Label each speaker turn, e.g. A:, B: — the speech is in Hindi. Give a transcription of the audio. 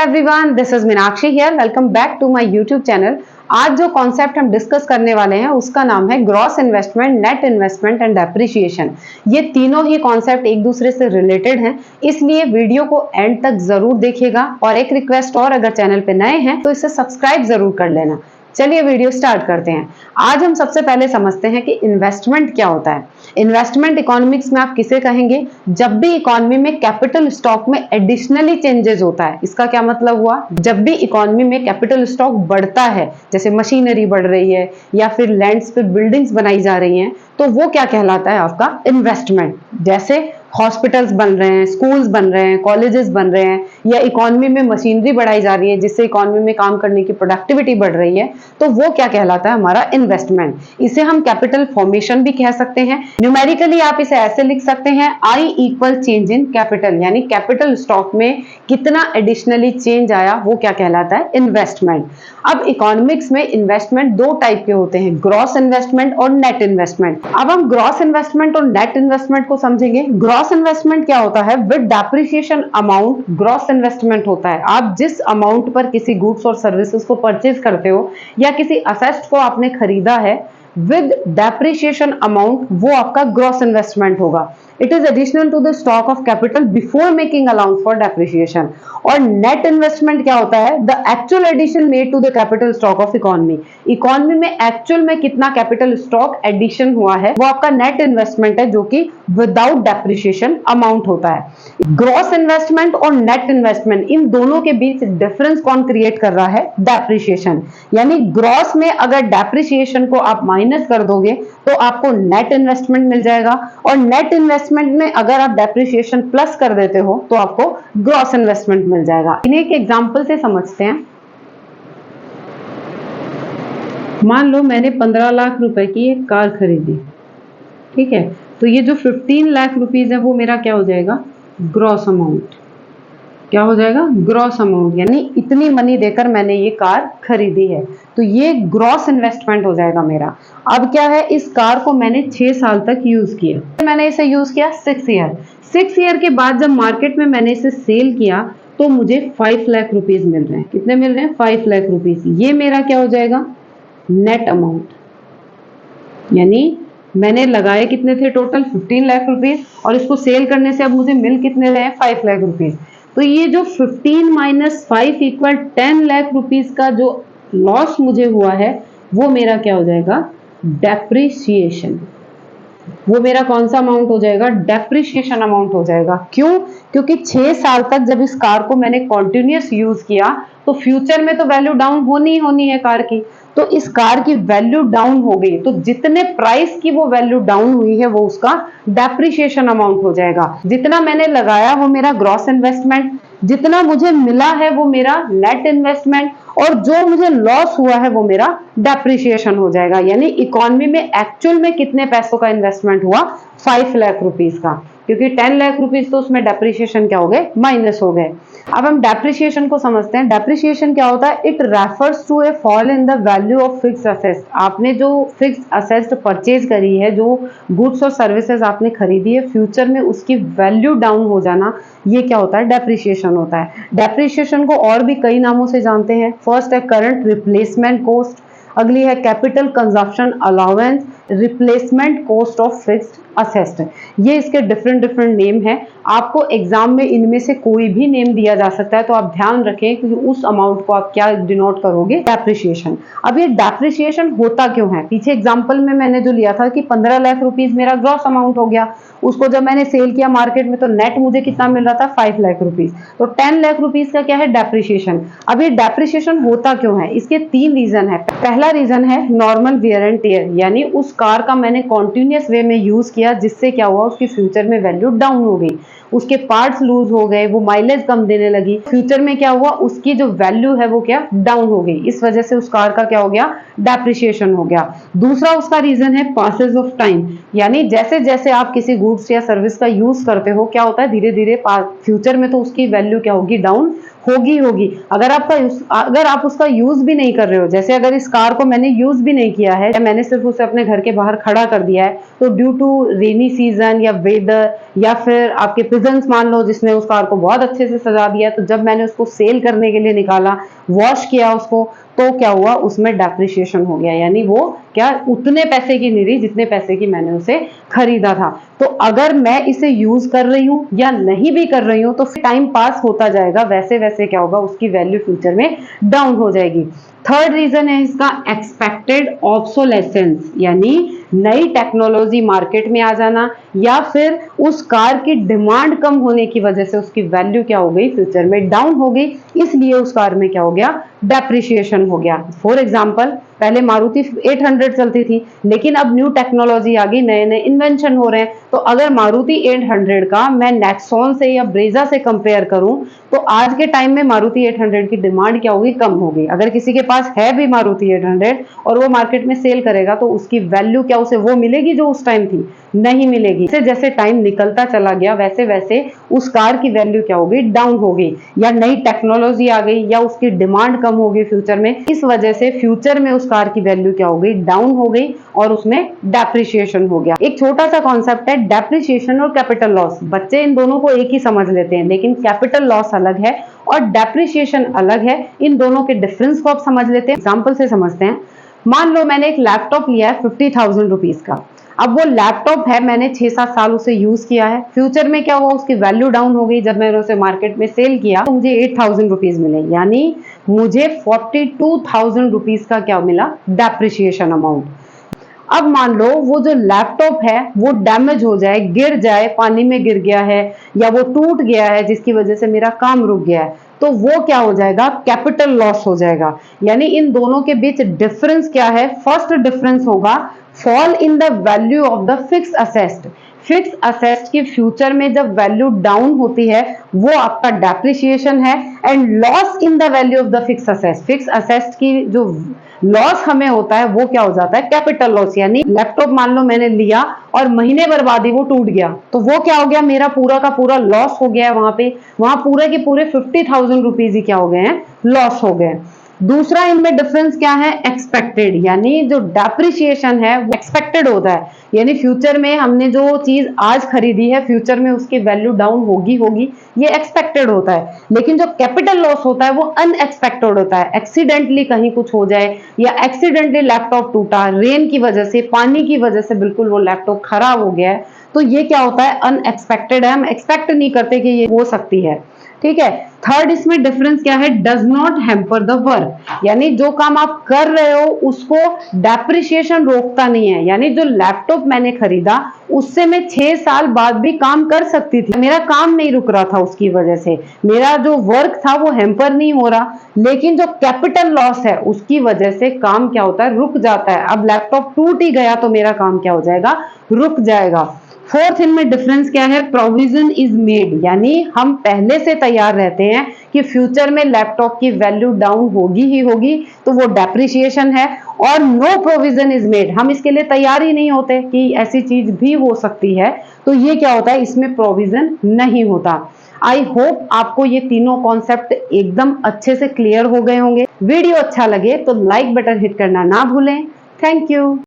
A: Everyone, this is Meenakshi here. Welcome back to my YouTube channel. आज जो कॉन्सेप्ट हम डिस्कस करने वाले हैं उसका नाम है gross investment, net investment and depreciation. ये तीनों ही कॉन्सेप्ट एक दूसरे से रिलेटेड हैं, इसलिए वीडियो को एंड तक जरूर देखिएगा। और एक रिक्वेस्ट और, अगर चैनल पे नए हैं तो इसे सब्सक्राइब जरूर कर लेना। चलिए वीडियो स्टार्ट करते हैं। आज हम सबसे पहले समझते हैं कि इन्वेस्टमेंट क्या होता है। इन्वेस्टमेंट इकोनॉमिक्स में आप किसे कहेंगे? जब भी इकोनॉमी में कैपिटल स्टॉक में एडिशनली चेंजेस होता है। इसका क्या मतलब हुआ? जब भी इकोनॉमी में कैपिटल स्टॉक बढ़ता है, जैसे मशीनरी बढ़ रही है या फिर लैंड्स पे बिल्डिंग्स बनाई जा रही हैं, तो वो क्या कहलाता है? आपका इन्वेस्टमेंट। जैसे हॉस्पिटल्स बन रहे हैं, स्कूल्स बन रहे हैं, कॉलेजेस बन रहे हैं, या इकोनॉमी में मशीनरी बढ़ाई जा रही है जिससे इकोनॉमी में काम करने की प्रोडक्टिविटी बढ़ रही है, तो वो क्या कहलाता है? हमारा इन्वेस्टमेंट। इसे हम कैपिटल फॉर्मेशन भी कह सकते हैं। न्यूमेरिकली आप इसे ऐसे लिख सकते हैं, I equal change in capital, यानी कैपिटल स्टॉक में कितना एडिशनली चेंज आया, वो क्या कहलाता है? इन्वेस्टमेंट। अब इकोनॉमिक्स में इन्वेस्टमेंट दो टाइप के होते हैं, ग्रॉस इन्वेस्टमेंट और नेट इन्वेस्टमेंट। अब हम ग्रॉस इन्वेस्टमेंट और नेट इन्वेस्टमेंट को समझेंगे। ग्रॉस इन्वेस्टमेंट क्या होता है? With depreciation amount gross investment होता है। आप जिस अमाउंट पर किसी गुड्स और सर्विसेज को परचेज करते हो या किसी असेट को आपने खरीदा है, विद डेप्रिसिएशन अमाउंट, वो आपका ग्रॉस इन्वेस्टमेंट होगा। It is additional to the stock of capital before making allowance for depreciation. और नेट इन्वेस्टमेंट क्या होता है? The actual addition made to the capital stock of economy. Economy में एक्चुअल में कितना कैपिटल स्टॉक एडिशन हुआ है, वो आपका नेट इन्वेस्टमेंट है, जो कि विदाउट डेप्रिसिएशन अमाउंट होता है। ग्रॉस इन्वेस्टमेंट और नेट इन्वेस्टमेंट, इन दोनों के बीच डिफरेंस कौन क्रिएट कर रहा है? डेप्रिसिएशन। यानी ग्रॉस में अगर डेप्रिसिएशन को आप माइनस कर दोगे तो आपको नेट इन्वेस्टमेंट मिल जाएगा, और नेट इन्वेस्टमेंट में अगर आप डेप्रिसिएशन प्लस कर देते हो तो आपको ग्रॉस इन्वेस्टमेंट मिल जाएगा। इन्हें एक एग्जांपल से समझते हैं। मान लो मैंने 15 लाख रुपए की एक कार खरीदी, ठीक है, तो ये जो 15 लाख रुपीज है वो मेरा क्या हो जाएगा? Gross amount. क्या हो जाएगा? Gross amount. यानी इतनी मनी देकर मैंने ये कार खरीदी है, तो ये ग्रॉस इन्वेस्टमेंट हो जाएगा मेरा। अब क्या है, इस कार को मैंने 6 साल तक यूज किया। मैंने इसे यूज किया 6 ईयर। 6 ईयर के बाद जब मार्केट में मैंने इसे सेल किया तो मुझे 5 लाख रुपीज मिल रहे हैं। कितने मिल रहे हैं? 5 लाख रुपीज। ये मेरा क्या हो जाएगा? Net amount. यानी मैंने लगाए कितने थे? टोटल 15 लाख रुपीज, और इसको सेल करने से अब मुझे मिल कितने रहे? 5 लाख रुपीज। तो ये जो 15 माइनस 5 इक्वल 10 लाख रुपीज का जो लॉस मुझे हुआ है, वो मेरा क्या हो जाएगा? डेप्रिसिएशन। वो मेरा कौन सा अमाउंट हो जाएगा? डेप्रिसिएशन अमाउंट हो जाएगा। क्यों? क्योंकि 6 साल तक जब इस कार को मैंने कॉन्टिन्यूस यूज किया तो फ्यूचर में तो वैल्यू डाउन होनी है कार की, तो इस कार की वैल्यू डाउन हो गई, तो जितने प्राइस की वो वैल्यू डाउन हुई है वो उसका डेप्रिसिएशन अमाउंट हो जाएगा। जितना मैंने लगाया वो मेरा ग्रॉस इन्वेस्टमेंट, जितना मुझे मिला है वो मेरा नेट इन्वेस्टमेंट, और जो मुझे लॉस हुआ है वो मेरा डेप्रिसिएशन हो जाएगा। यानी इकोनॉमी में एक्चुअल में कितने पैसों का इन्वेस्टमेंट हुआ? 5 लाख रुपीज का, क्योंकि 10 लाख रुपीज तो उसमें डेप्रिसिएशन क्या हो गए? माइनस हो गए। अब हम डेप्रिसिएशन को समझते हैं। डेप्रिसिएशन क्या होता है? It refers to a fall in the value of fixed assets. आपने जो फिक्स्ड असेट्स परचेज करी है, जो गुड्स और सर्विसेज आपने खरीदी है, फ्यूचर में उसकी वैल्यू डाउन हो जाना, ये क्या होता है? डेप्रिसिएशन होता है। डेप्रिसिएशन को और भी कई नामों से जानते हैं। फर्स्ट है करंट रिप्लेसमेंट कॉस्ट, अगली है capital consumption allowance, replacement cost of fixed asset. ये इसके डिफरेंट नेम है। आपको एग्जाम में इनमें से कोई भी नेम दिया जा सकता है, तो आप ध्यान रखें कि उस अमाउंट को आप क्या डिनोट करोगे? डेप्रिसिएशन। अब ये डेप्रिसिएशन होता क्यों है? पीछे एग्जाम्पल में मैंने जो लिया था कि 15 लाख रुपीज मेरा ग्रॉस अमाउंट हो गया, उसको जब मैंने सेल किया मार्केट में तो नेट मुझे कितना मिल रहा था? 5 लाख रुपीज। तो 10 लाख रुपीज का क्या है? डेप्रिसिएशन। अब ये डेप्रिसिएशन होता क्यों है? इसके 3 रीजन है। पहला रीजन है नॉर्मल वियर एंड टियर, यानी उस कार का मैंने कॉन्टिन्यूस वे में यूज किया, जिससे क्या हुआ? उसकी फ्यूचर में वैल्यू डाउन हो गई, उसके पार्ट्स लूज हो गए, वो माइलेज कम देने लगी। फ्यूचर में क्या हुआ? उसकी जो वैल्यू है वो क्या? डाउन हो गई। इस वजह से उस कार का क्या हो गया? डेप्रिसिएशन हो गया। दूसरा उसका रीजन है पासेज ऑफ टाइम, यानी जैसे जैसे आप किसी गुड्स या सर्विस का यूज करते हो, क्या होता है? धीरे धीरे फ्यूचर में तो उसकी वैल्यू क्या होगी? डाउन होगी। अगर आप उसका यूज भी नहीं कर रहे हो, जैसे अगर इस कार को मैंने यूज भी नहीं किया है, मैंने सिर्फ उसे अपने घर के बाहर खड़ा कर दिया है, तो ड्यू टू रेनी सीजन या वेदर या फिर आपके पिजन्स मान लो जिसने उस कार को बहुत अच्छे से सजा दिया, तो जब मैंने उसको सेल करने के लिए निकाला, वॉश किया उसको, तो क्या हुआ, उसमें डेप्रिसिएशन हो गया, यानी वो क्या उतने पैसे की नहीं रही जितने पैसे की मैंने उसे खरीदा था। तो अगर मैं इसे यूज कर रही हूं या नहीं भी कर रही हूं, तो टाइम पास होता जाएगा, वैसे वैसे क्या होगा, उसकी वैल्यू फ्यूचर में डाउन हो जाएगी। थर्ड रीजन है इसका एक्सपेक्टेड ऑब्सोलेसेंस, यानी नई टेक्नोलॉजी मार्केट में आ जाना, या फिर उस कार की डिमांड कम होने की वजह से उसकी वैल्यू क्या हो गई, फ्यूचर में डाउन हो गई, इसलिए उस कार में क्या हो गया, डेप्रिसिएशन हो गया। फॉर एग्जाम्पल, पहले मारुति 800 चलती थी, लेकिन अब न्यू टेक्नोलॉजी आ गई, नए नए इन्वेंशन हो रहे हैं, तो अगर मारुति 800 का मैं नेक्सॉन से या ब्रेजा से कंपेयर करूं, तो आज के टाइम में मारुति 800 की डिमांड क्या होगी, कम होगी। अगर किसी के पास है भी मारुति 800 और वो मार्केट में सेल करेगा, तो उसकी वैल्यू क्या उसे वो मिलेगी जो उस टाइम थी, नहीं मिलेगी। जैसे जैसे टाइम निकलता चला गया, वैसे वैसे उस कार की वैल्यू क्या हो गई, डाउन हो गई, या नई टेक्नोलॉजी आ गई, या उसकी डिमांड कम हो गई फ्यूचर में, इस वजह से फ्यूचर में उस कार की वैल्यू क्या हो गई, डाउन हो गई, और उसमें डेप्रिसिएशन हो गया। एक छोटा सा कॉन्सेप्ट है डेप्रिसिएशन और कैपिटल लॉस। बच्चे इन दोनों को एक ही समझ लेते हैं, लेकिन कैपिटल लॉस अलग है और डेप्रिसिएशन अलग है। इन दोनों के डिफरेंस को आप समझ लेते हैं, एग्जाम्पल से समझते हैं। मान लो मैंने एक लैपटॉप लिया है 50,000 रुपीज का। अब वो लैपटॉप है, मैंने 6-7 साल उसे यूज किया है, फ्यूचर में क्या हुआ, उसकी वैल्यू डाउन हो गई। जब मैंने उसे मार्केट में सेल किया तो मुझे 8,000 रुपीज मिले, यानी मुझे 42,000 रुपीज का क्या मिला, डेप्रिसिएशन अमाउंट। अब मान लो वो जो लैपटॉप है वो डैमेज हो जाए, गिर जाए, पानी में गिर गया है, या वो टूट गया है जिसकी वजह से मेरा काम रुक गया है, तो वो क्या हो जाएगा, कैपिटल लॉस हो जाएगा। यानी इन दोनों के बीच डिफरेंस क्या है, फर्स्ट डिफरेंस होगा fall in the value of the fix asset. Fix asset की फ्यूचर में जब वैल्यू डाउन होती है, वो आपका डेप्रिसिएशन है, and loss in the value of the fix asset, fix asset की जो लॉस हमें होता है वो क्या हो जाता है, कैपिटल लॉस। यानी लैपटॉप मान लो मैंने लिया और महीने भर बाद ही वो टूट गया, तो वो क्या हो गया, मेरा पूरा का पूरा लॉस हो गया है। वहां पूरे के पूरे 50,000 रुपीज ही क्या हो गए हैं, लॉस हो गए। दूसरा इनमें डिफरेंस क्या है, एक्सपेक्टेड, यानी जो डेप्रिसिएशन है वो एक्सपेक्टेड होता है, यानी फ्यूचर में हमने जो चीज आज खरीदी है, फ्यूचर में उसकी वैल्यू डाउन होगी, ये एक्सपेक्टेड होता है। लेकिन जो कैपिटल लॉस होता है वो अनएक्सपेक्टेड होता है, एक्सीडेंटली कहीं कुछ हो जाए, या एक्सीडेंटली लैपटॉप टूटा, रेन की वजह से, पानी की वजह से बिल्कुल वो लैपटॉप खराब हो गया है, तो ये क्या होता है, अनएक्सपेक्टेड है, हम एक्सपेक्ट नहीं करते कि ये हो सकती है। ठीक है। थर्ड इसमें डिफरेंस क्या है, does not hamper the work, यानी जो काम आप कर रहे हो उसको डेप्रिसिएशन रोकता नहीं है। यानी जो लैपटॉप मैंने खरीदा उससे मैं 6 साल बाद भी काम कर सकती थी, मेरा काम नहीं रुक रहा था, उसकी वजह से मेरा जो वर्क था वो हैम्पर नहीं हो रहा। लेकिन जो कैपिटल लॉस है उसकी वजह से काम क्या होता है, रुक जाता है। अब लैपटॉप टूट ही गया तो मेरा काम क्या हो जाएगा, रुक जाएगा। फोर्थ इनमें डिफरेंस क्या है, प्रोविजन इज मेड, यानी हम पहले से तैयार रहते हैं कि फ्यूचर में लैपटॉप की वैल्यू डाउन होगी ही होगी, तो वो डेप्रिसिएशन है। और नो प्रोविजन इज मेड, हम इसके लिए तैयार ही नहीं होते कि ऐसी चीज भी हो सकती है, तो ये क्या होता है, इसमें प्रोविजन नहीं होता। आई होप आपको ये तीनों कॉन्सेप्ट एकदम अच्छे से क्लियर हो गए होंगे। वीडियो अच्छा लगे तो लाइक बटन हिट करना ना भूलें। Thank you.